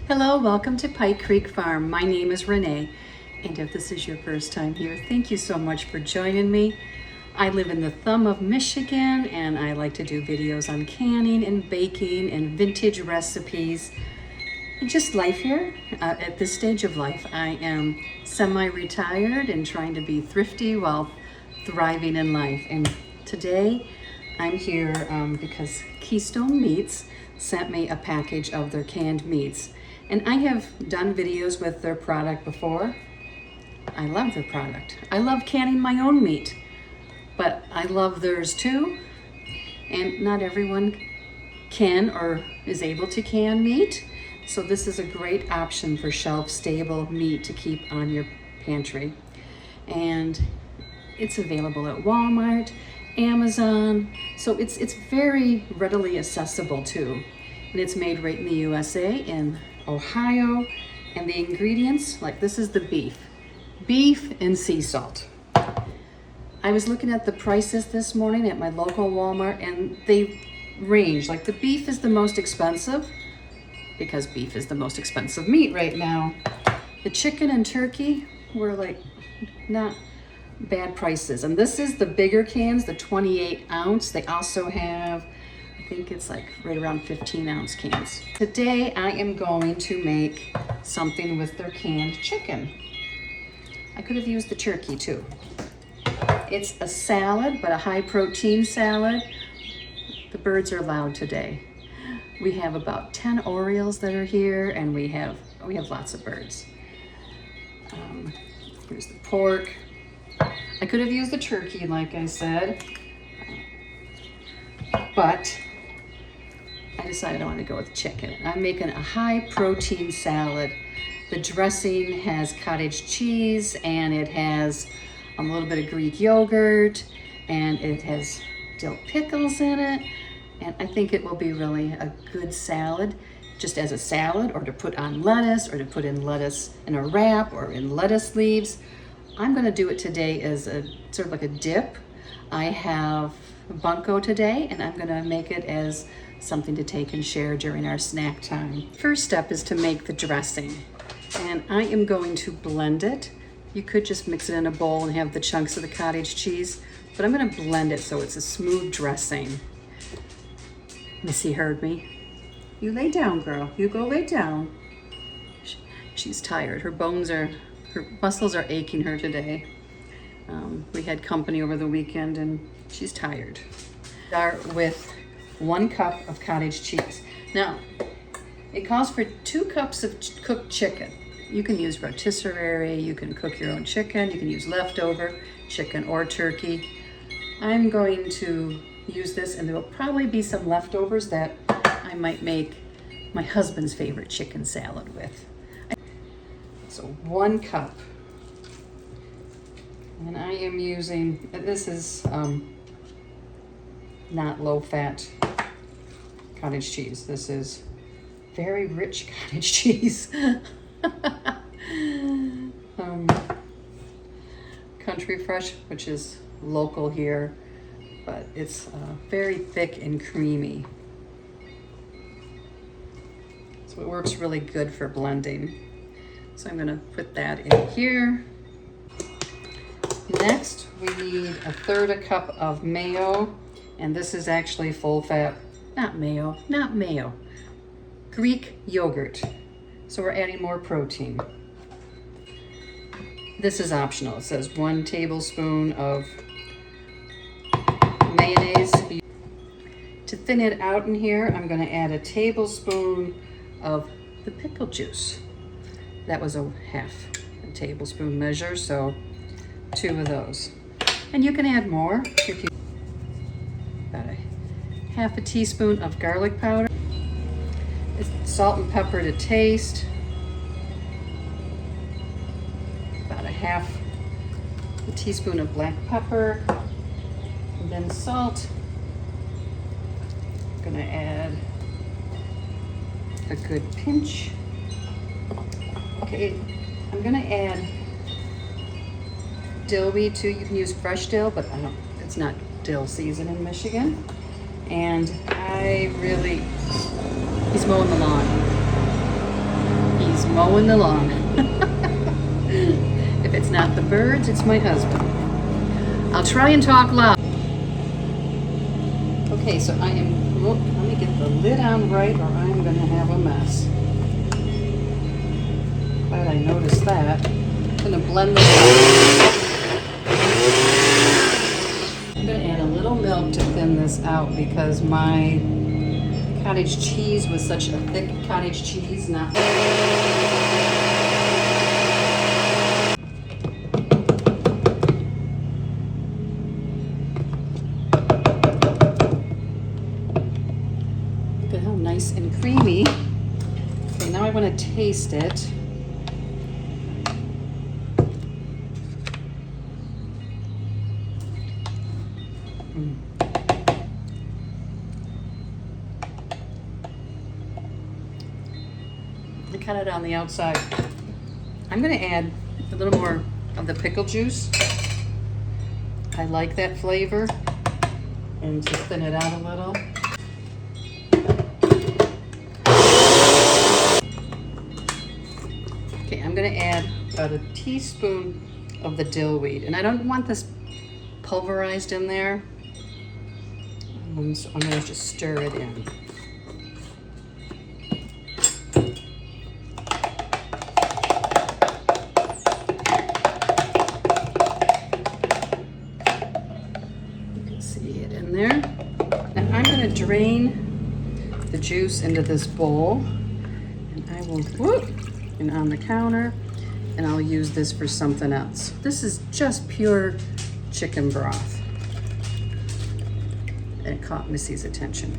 Hello, welcome to Pike Creek Farm. My name is Renee, and if this is your first time here, thank you so much for joining me. I live in the thumb of Michigan, and I like to do videos on canning and baking and vintage recipes. And just life here. At this stage of life, I am semi-retired and trying to be thrifty while thriving in life. And today, I'm here because Keystone Meats sent me a package of their canned meats. And I have done videos with their product before. I love their product. I love canning my own meat, but I love theirs too. And not everyone can or is able to can meat. So this is a great option for shelf-stable meat to keep on your pantry. And it's available at Walmart, Amazon, so it's very readily accessible too. And it's made right in the USA in Ohio. And the ingredients, like this is the beef and sea salt. I was looking at the prices this morning at my local Walmart, and they range. Like the beef is the most expensive because beef is the most expensive meat right now. The chicken and turkey were like not bad prices. And this is the bigger cans, the 28 ounce. They also have, I think it's like right around 15 ounce cans. Today I am going to make something with their canned chicken. I could have used the turkey too. It's a salad, but a high protein salad. The birds are loud today. We have about 10 Orioles that are here, and we have lots of birds. Here's the pork. I could have used the turkey, like I said, but I decided I want to go with chicken. I'm making a high protein salad. The dressing has cottage cheese, and it has a little bit of Greek yogurt, and it has dill pickles in it. And I think it will be really a good salad, just as a salad, or to put on lettuce, or to put in lettuce in a wrap, or in lettuce leaves. I'm going to do it today as a sort of like a dip. I have bunko today, and I'm going to make it as something to take and share during our snack time. First step is to make the dressing, and I am going to blend it. You could just mix it in a bowl and have the chunks of the cottage cheese, but I'm going to blend it so it's a smooth dressing. Missy heard me. You lay down, girl. You go lay down. She's tired. Her muscles are aching her today. We had company over the weekend and she's tired. Start with 1 cup of cottage cheese. Now, it calls for 2 cups of cooked chicken. You can use rotisserie, you can cook your own chicken, you can use leftover chicken or turkey. I'm going to use this, and there will probably be some leftovers that I might make my husband's favorite chicken salad with. So 1 cup. And I am using, this is not low-fat cottage cheese. This is very rich cottage cheese. Country Fresh, which is local here, but it's very thick and creamy. So it works really good for blending. So I'm gonna put that in here. Next, we need 1/3 cup of mayo, and this is actually full fat, not mayo, Greek yogurt. So we're adding more protein. This is optional. It says 1 tablespoon of mayonnaise. To thin it out in here, I'm gonna add 1 tablespoon of the pickle juice. That was a 1/2 tablespoon measure, so 2 of those. And you can add more if you about 1/2 teaspoon of garlic powder. Salt and pepper to taste. About 1/2 teaspoon of black pepper. And then salt. I'm gonna add a good pinch. Okay, I'm gonna add dillweed too. You can use fresh dill, but it's not dill season in Michigan. And he's mowing the lawn. mowing the lawn. If it's not the birds, it's my husband. I'll try and talk loud. Okay, so I am, let me get the lid on right or I'm going to have a mess. Glad I noticed that. I'm going to blend this up. I'm going to add a little milk to thin this out because my cottage cheese was such a thick cottage cheese. Not look at how nice and creamy. Okay, now I want to taste it. I cut it on the outside. I'm going to add a little more of the pickle juice. I like that flavor. And to thin it out a little. Okay, I'm going to add about a teaspoon of the dillweed. And I don't want this pulverized in there. So I'm going to just stir it in. See it in there. Now I'm going to drain the juice into this bowl, and I will whoop and on the counter, and I'll use this for something else. This is just pure chicken broth. And it caught Missy's attention.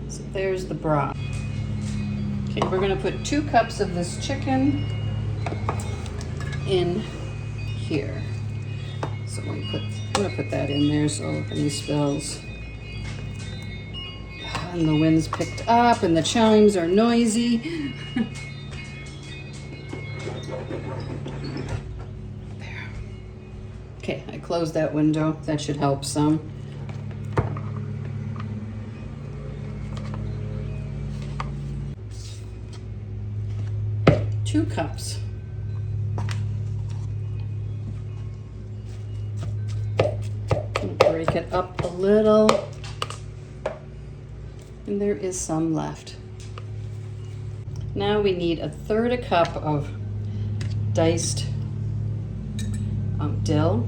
So there's the broth. Okay, we're going to put 2 cups of this chicken in here. So I'm going to put that in there so if any spills. And the wind's picked up and the chimes are noisy. There. Okay, I closed that window. That should help some. 2 cups. Break it up a little. And there is some left. Now we need 1/3 cup of diced dill.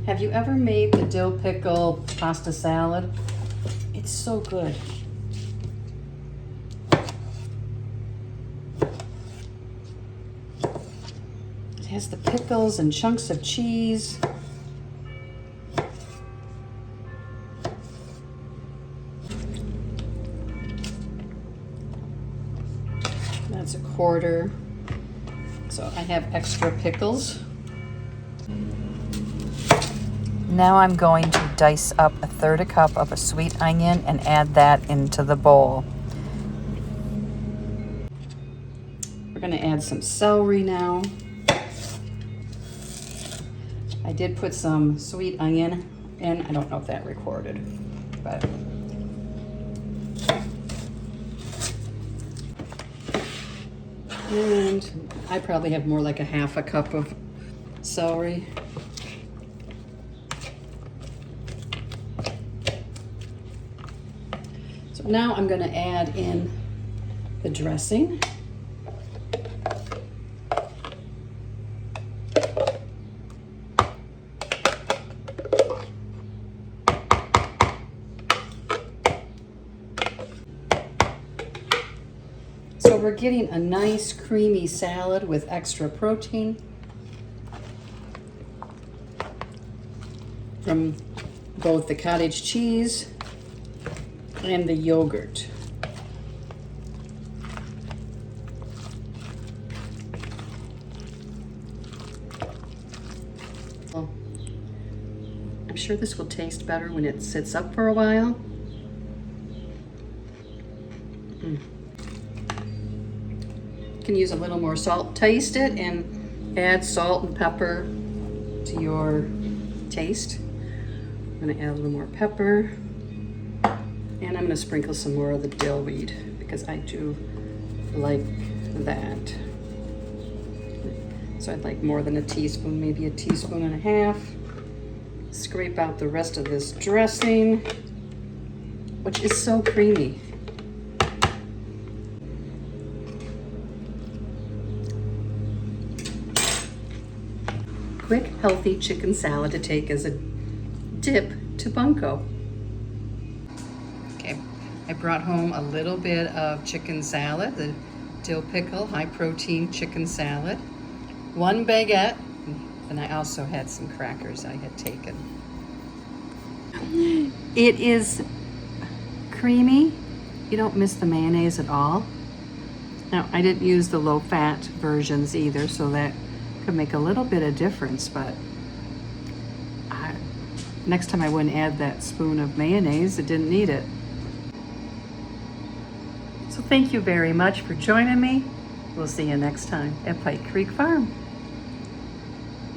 Have you ever made the dill pickle pasta salad? It's so good. It has the pickles and chunks of cheese. That's 1/4. So I have extra pickles. Now I'm going to dice up 1/3 cup of a sweet onion and add that into the bowl. We're going to add some celery now. I did put some sweet onion in. I don't know if that recorded, but and I probably have more like 1/2 cup of celery. So now I'm going to add in the dressing. So we're getting a nice creamy salad with extra protein from both the cottage cheese and the yogurt. Well, I'm sure this will taste better when it sits up for a while. You can use a little more salt. Taste it and add salt and pepper to your taste. I'm gonna add a little more pepper, and I'm gonna sprinkle some more of the dillweed because I do like that. So I'd like more than a teaspoon, maybe a teaspoon and a half. Scrape out the rest of this dressing, which is so creamy. Quick, healthy chicken salad to take as a dip to bunko. Okay, I brought home a little bit of chicken salad, the dill pickle, high protein chicken salad, 1 baguette, and I also had some crackers I had taken. It is creamy. You don't miss the mayonnaise at all. Now, I didn't use the low-fat versions either, so that could make a little bit of difference, but next time I wouldn't add that spoon of mayonnaise. It didn't need it. So thank you very much for joining me. We'll see you next time at Pike Creek Farm.